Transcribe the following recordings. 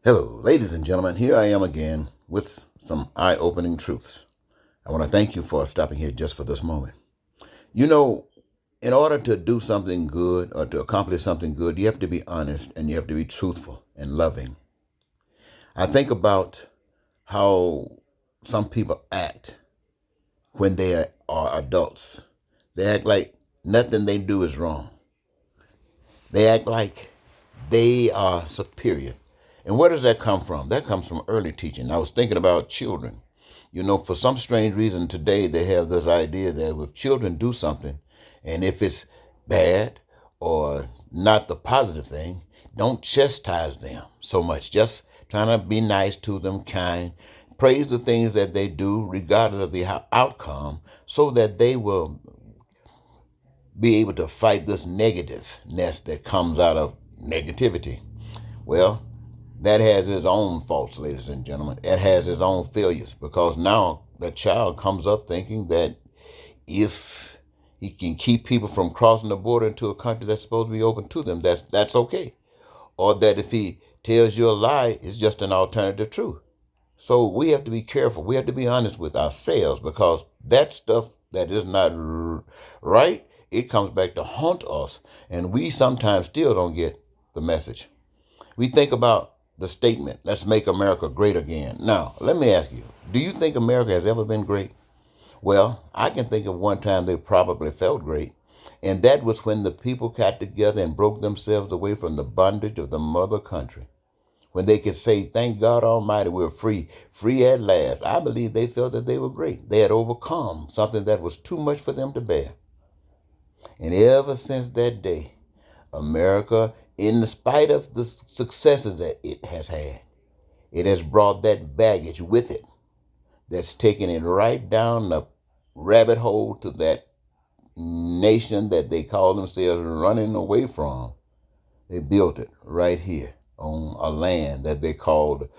Hello, ladies and gentlemen. Here I am again with some eye opening truths. I want to thank you for stopping here just for this moment. You know, in order to do something good or to accomplish something good, you have to be honest and you have to be truthful and loving. I think about how some people act when they are adults. They act like nothing they do is wrong. They act like they are superior. And where does that come from? That comes from early teaching. I was thinking about children. You know, for some strange reason today, they have this idea that if children do something, and if it's bad or not the positive thing, don't chastise them so much. Just trying to be nice to them, kind. Praise the things that they do, regardless of the outcome, so that they will be able to fight this negativeness that comes out of negativity. Well, that has its own faults, ladies and gentlemen. It has its own failures because now the child comes up thinking that if he can keep people from crossing the border into a country that's supposed to be open to them, that's okay. Or that if he tells you a lie, it's just an alternative truth. So we have to be careful. We have to be honest with ourselves because that stuff that is not right, it comes back to haunt us. And we sometimes still don't get the message. We think about the statement, let's make America great again. Now, let me ask you, do you think America has ever been great? Well, I can think of one time they probably felt great, and that was when the people got together and broke themselves away from the bondage of the mother country. When they could say, thank God Almighty, we're free, free at last. I believe they felt that they were great. They had overcome something that was too much for them to bear. And ever since that day, America, in spite of the successes that it has had, it has brought that baggage with it that's taken it right down the rabbit hole to that nation that they call themselves running away from. They built it right here on a land that they called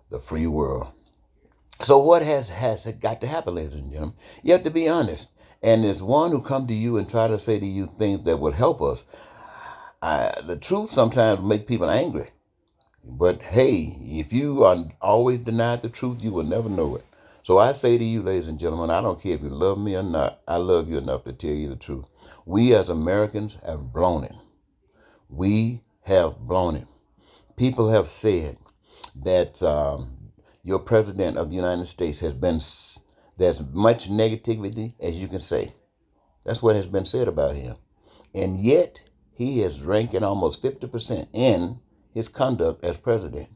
the free world. So what has got to happen, ladies and gentlemen? You have to be honest. And there's one who come to you and try to say to you things that would help us. The truth sometimes make people angry. But hey, if you are always denied the truth, you will never know it. So I say to you, ladies and gentlemen, I don't care if you love me or not, I love you enough to tell you the truth. We as Americans have blown it. We have blown it. People have said that your president of the United States has been, there's much negativity as you can say. That's what has been said about him. And yet, he is ranking almost 50% in his conduct as president.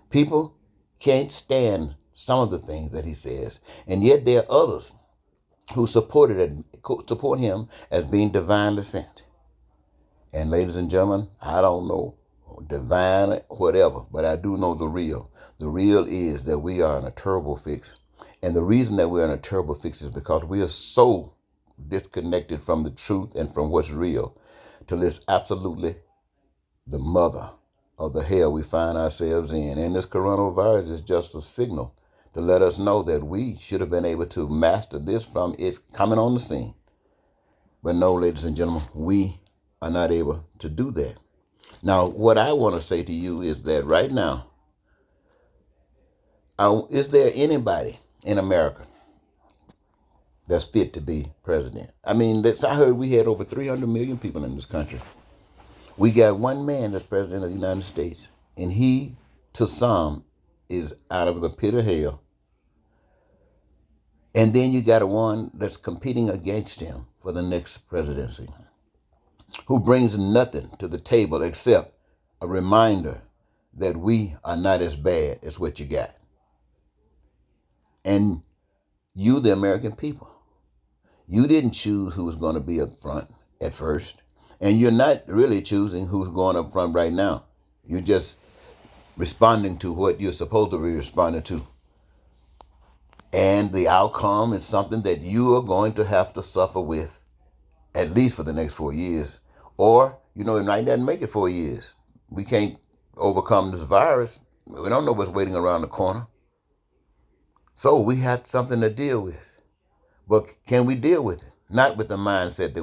People can't stand some of the things that he says, and yet there are others who support him as being divinely sent. And ladies and gentlemen, I don't know divine whatever, but I do know the real. The real is that we are in a terrible fix. And the reason that we're in a terrible fix is because we are so disconnected from the truth and from what's real till it's absolutely the mother of the hell we find ourselves in. And this coronavirus is just a signal to let us know that we should have been able to master this from its coming on the scene. But no, ladies and gentlemen, we are not able to do that. Now, what I want to say to you is that right now, is there anybody in America that's fit to be president? I mean, I heard we had over 300 million people in this country. We got one man that's president of the United States, and he, to some, is out of the pit of hell. And then you got one that's competing against him for the next presidency, who brings nothing to the table except a reminder that we are not as bad as what you got. And you, the American people, you didn't choose who was going to be up front at first. And you're not really choosing who's going up front right now. You're just responding to what you're supposed to be responding to. And the outcome is something that you are going to have to suffer with, at least for the next 4 years. Or, it might not make it 4 years. We can't overcome this virus. We don't know what's waiting around the corner. So we have something to deal with. But can we deal with it? Not with the mindset that